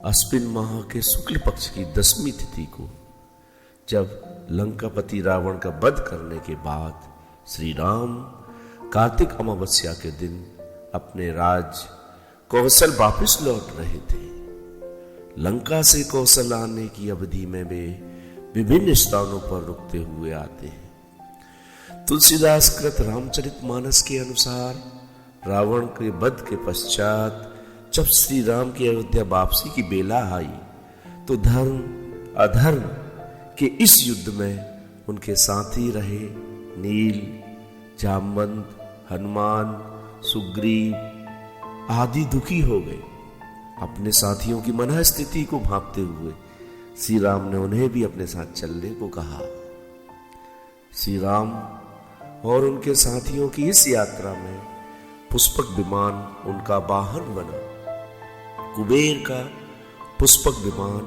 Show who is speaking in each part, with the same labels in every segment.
Speaker 1: अश्विन माह के शुक्ल पक्ष की 10वीं तिथि को जब लंकापति रावण का वध करने के बाद श्री राम कार्तिक अमावस्या के दिन अपने राज्य कौशल वापस लौट रहे थे। लंका से कौशल आने की अवधि में वे विभिन्न स्थानों पर रुकते हुए आते हैं। तुलसीदास कृत रामचरितमानस के अनुसार रावण के वध के पश्चात जब श्री राम की अयोध्या वापसी की बेला आई तो धर्म अधर्म के इस युद्ध में उनके साथी रहे नील, जामवंत, हनुमान, सुग्रीव आदि दुखी हो गए। अपने साथियों की मनः स्थिति को भांपते हुए श्री राम ने उन्हें भी अपने साथ चलने को कहा। श्री राम और उनके साथियों की इस यात्रा में पुष्पक विमान उनका वाहन बना। कुबेर का पुष्पक विमान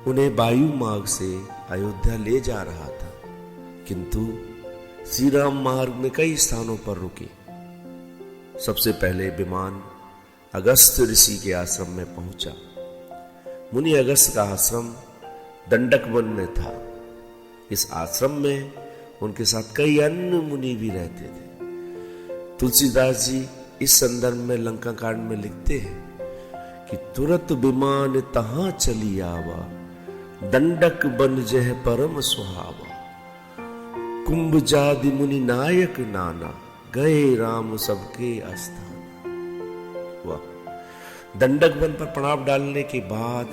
Speaker 1: उन्हें वायु मार्ग से अयोध्या ले जा रहा था, किंतु श्री राम मार्ग में कई स्थानों पर रुके। सबसे पहले विमान अगस्त्य ऋषि के आश्रम में पहुंचा। मुनि अगस्त्य का आश्रम दंडक वन में था। इस आश्रम में उनके साथ कई अन्य मुनि भी रहते थे। तुलसीदास जी इस संदर्भ में लंका कांड में लिखते हैं कि तुरत विमान तहां चली आवा, दंडक बन जह परम सुहावा। कुंभ जादि मुनि नायक नाना, गए राम सबके आस्थान। वाह। दंडक वन पर पड़ाव डालने के बाद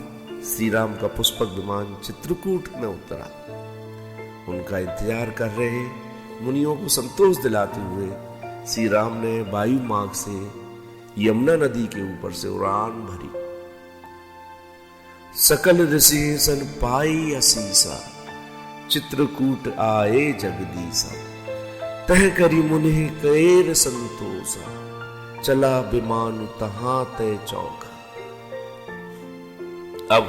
Speaker 1: श्री राम का पुष्पक विमान चित्रकूट में उतरा। उनका इंतजार कर रहे मुनियों को संतोष दिलाते हुए श्री राम ने वायु मार्ग से यमुना नदी के ऊपर से उड़ान भरी। सकल ऋषि सन पाई असीसा, चित्रकूट आए जगदीसा। तह करी मुनि कैर संतोषा, चला विमान तहां तय चौका। अब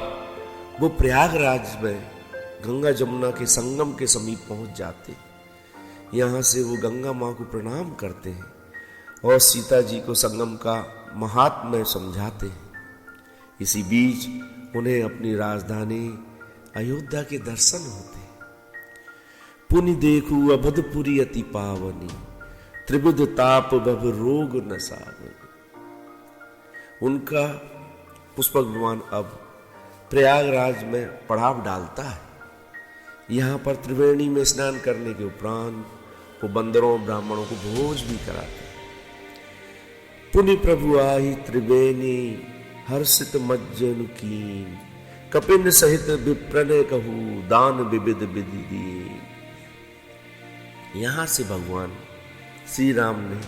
Speaker 1: वो प्रयागराज में गंगा जमुना के संगम के समीप पहुंच जाते। यहां से वो गंगा मां को प्रणाम करते हैं और सीता जी को संगम का महात्म्य समझाते हैं। इसी बीच उन्हें अपनी राजधानी अयोध्या के दर्शन होते हैं। पुनि देखू अवधपुरी अति पावनी, त्रिविध ताप बभ रोग न सावनी। उनका पुष्पक विमान अब प्रयागराज में पड़ाव डालता है। यहाँ पर त्रिवेणी में स्नान करने के उपरांत वो बंदरों ब्राह्मणों को भोज भी कराते हैं। पुनि प्रभु आही त्रिवेणी, हर्षित मज्जन कीन। कपिन सहित विप्रने कहू, दान विविध विधि दिए। यहां से भगवान श्री राम ने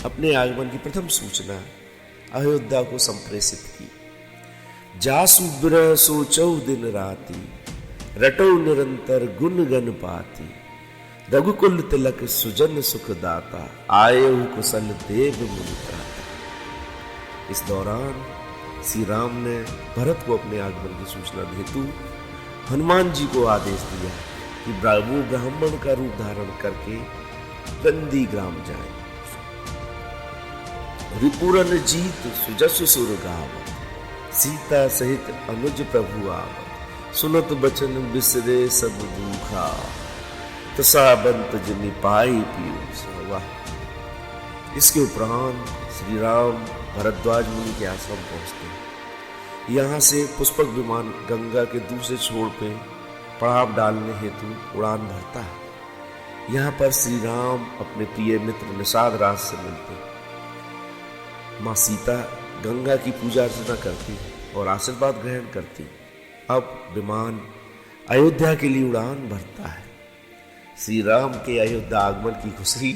Speaker 1: अपने आगमन की प्रथम सूचना अयोध्या को संप्रेषित की। जासु बिरह सोचौ दिन राति, रटो निरंतर गुण गण पाती। रघुकुल तिलक सुजन सुख दाता, आयु कुशल देव मुनि त्राता। इस दौरान श्री राम ने भरत को अपने आगमन की सूचना हेतु हनुमान जी को आदेश दिया कि वो ब्राह्मण का रूप धारण करके नंदी ग्राम जाए। रिपुरन जीत सुजसु सुर गावत, सीता सहित अनुज प्रभु आवत। सुनत बचन बिसरे सब दुखा, तसाबंत जिनि पाई पीयूष। वाह। इसके उपरांत श्री राम भरद्वाज मुनि के आश्रम पहुंचते हैं। यहाँ से पुष्पक विमान गंगा के दूसरे छोर पे पड़ाव डालने हेतु उड़ान भरता है। यहाँ पर श्री राम अपने प्रिय मित्र निषाद राज से मिलते हैं। माँ सीता गंगा की पूजा अर्चना करती है और आशीर्वाद ग्रहण करती है। अब विमान अयोध्या के लिए उड़ान भरता है। श्री राम के अयोध्या आगमन की खुशी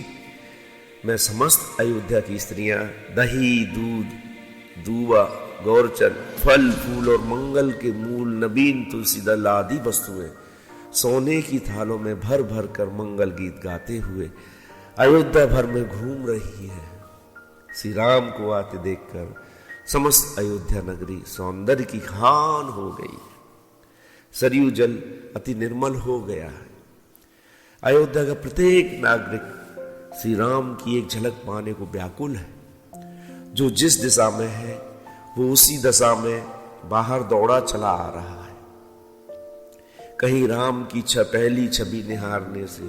Speaker 1: में समस्त अयोध्या की स्त्रियां दही, दूध, दूबा, गौरचन, फल फूल और मंगल के मूल, नवीन तुलसी दल आदि वस्तुएं सोने की थालों में भर भर कर मंगल गीत गाते हुए अयोध्या भर में घूम रही है। श्री राम को आते देखकर समस्त अयोध्या नगरी सौंदर्य की खान हो गई। सरयू जल अति निर्मल हो गया है। अयोध्या का प्रत्येक नागरिक श्री राम की एक झलक पाने को व्याकुल है। जो जिस दिशा में है वो उसी दिशा में बाहर दौड़ा चला आ रहा है। कहीं राम की पहली छवि निहारने से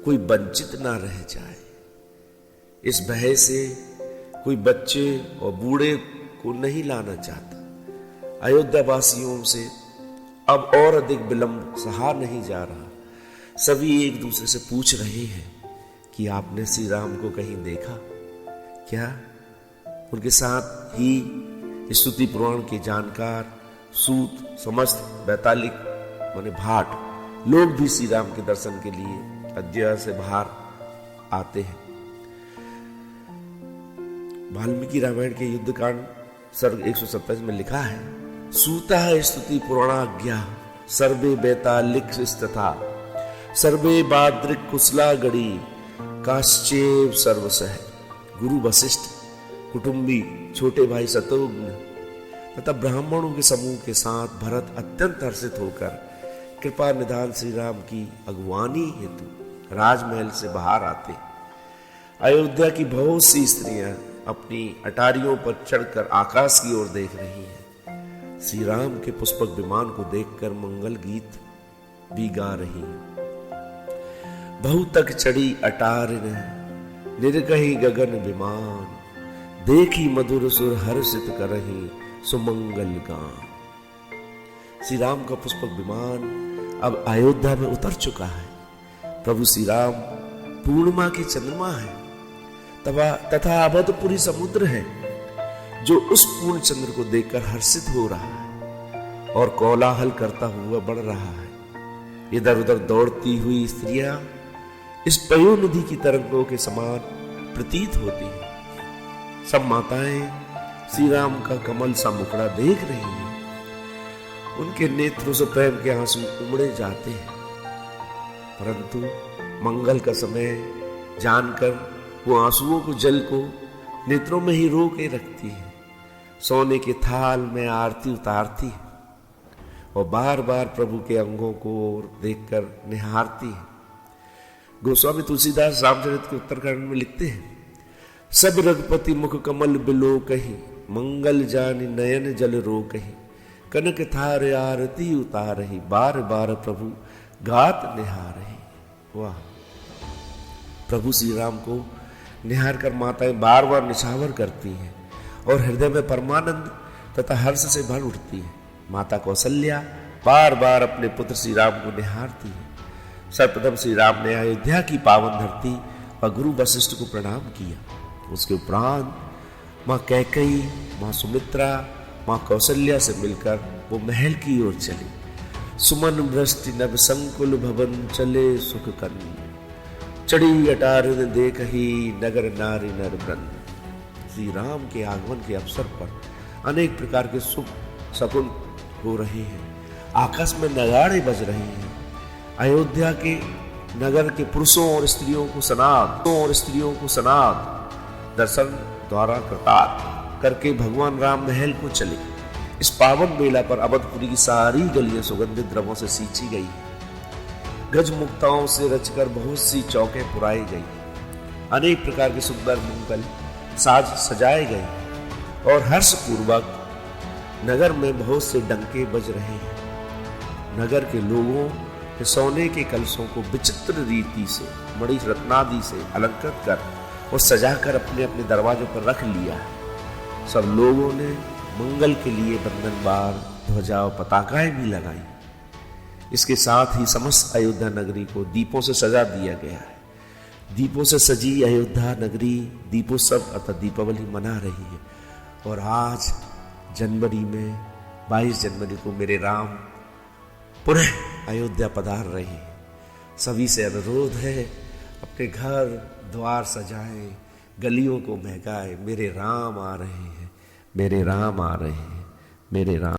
Speaker 1: कोई वंचित ना रह जाए, इस भय से कोई बच्चे और बूढ़े को नहीं लाना चाहता। अयोध्या वासियों से अब और अधिक विलंब सहा नहीं जा रहा। सभी एक दूसरे से पूछ रहे हैं कि आपने श्री राम को कहीं देखा क्या? उनके साथ ही स्तुति पुराण के जानकार, सूत, समस्त, वैतालिक माने भाट लोग भी श्री राम के दर्शन के लिए अयोध्या से बाहर आते हैं। वाल्मीकि रामायण के युद्धकांड सर्ग 127 में लिखा है, सूता स्तुति पुराणाज्ञा सर्वे वैतालिक तथा सर्वे बाद्रिक कुशला गढ़ी काश्चेव सर्वसह। गुरु वशिष्ठ, कुटुंबी, छोटे भाई शत्रुघ्न तथा ब्राह्मणों के समूह के साथ भरत अत्यंत हर्षित होकर कृपा निधान श्री राम की अगवानी हेतु राजमहल से बाहर आते। अयोध्या की बहुत सी स्त्रियां अपनी अटारियों पर चढ़कर आकाश की ओर देख रही हैं। श्री राम के पुष्पक विमान को देखकर मंगल गीत भी गा रही हैं। बहु तक चढ़ी अटारिन निरकही गगन विमान, देखी मधुर सुर हर्षित करही सुमंगल गान। श्री राम का पुष्पक विमान अब अयोध्या में उतर चुका है। प्रभु श्री राम पूर्णिमा के चंद्रमा है तथा अवधपुरी समुद्र है, जो उस पूर्ण चंद्र को देखकर हर्षित हो रहा है और कोलाहल करता हुआ बढ़ रहा है। इधर उधर दौड़ती हुई स्त्रियां इस पयो नदी की तरंगों के समान प्रतीत होती हैं। सब माताएं श्री राम का कमल सा मुखड़ा देख रही हैं। उनके नेत्रों से प्रेम के आंसू उमड़े जाते हैं, परंतु मंगल का समय जानकर वो आंसुओं को, जल को नेत्रों में ही रोके रखती है। सोने के थाल में आरती उतारती है और बार बार प्रभु के अंगों को देखकर निहारती है। गोस्वामी तुलसीदास रामचरित के उत्तरकांड में लिखते हैं, सब रघुपति मुख कमल बिलो कही, मंगल जानि नयन जल रो कही, कनक थार आरती उतारही, बार बार प्रभु गात निहारही। वाह! प्रभु श्री राम को निहार कर माताएं बार बार निछावर करती हैं और हृदय में परमानंद तथा हर्ष से भर उठती है। माता कौशल्या बार बार अपने पुत्र श्री राम को निहारती है। सर्वप्रथम श्री राम ने अयोध्या की पावन धरती और गुरु वशिष्ठ को प्रणाम किया। उसके उपरांत माँ कैकेयी, माँ सुमित्रा, माँ कौशल्या से मिलकर वो महल की ओर चली। सुमन वृष्टि नभ संकुल भवन चले सुख कन, चढ़ी अटारिन देखही नगर नारी नर ब्रन। श्री राम के आगमन के अवसर पर अनेक प्रकार के शुभ शकुन हो रहे हैं। आकाश में नगाड़े बज रहे हैं। अयोध्या के नगर के पुरुषों और स्त्रियों को सनाद दर्शन द्वारा कृतार्थ करके भगवान राम महल को चले। इस पावन मेला पर अवधपुरी की सारी गलियां सुगंधित द्रव्यों से सींची गई, गज मुक्ताओं से रचकर बहुत सी चौकें पुराई गई, अनेक प्रकार के सुंदर मंगल साज सजाए गए और हर्ष पूर्वक नगर में बहुत से डंके बज रहे हैं। नगर के लोगों ने सोने के कलशों को विचित्र रीति से मणि रत्नादि से अलंकृत कर और सजाकर अपने अपने दरवाजों पर रख लिया है। सब लोगों ने मंगल के लिए बंधनवार ध्वजा और पताकाएं भी लगाई। इसके साथ ही समस्त अयोध्या नगरी को दीपों से सजा दिया गया है। दीपों से सजी अयोध्या नगरी दीपोत्सव अर्थात दीपावली मना रही है। और आज जनवरी में 22 जनवरी को मेरे राम पुनः अयोध्या पधार रहे हैं। सभी से अनुरोध है, अपने घर द्वार सजाएं, गलियों को महकाएं। मेरे राम आ रहे हैं, मेरे राम आ रहे हैं, मेरे राम।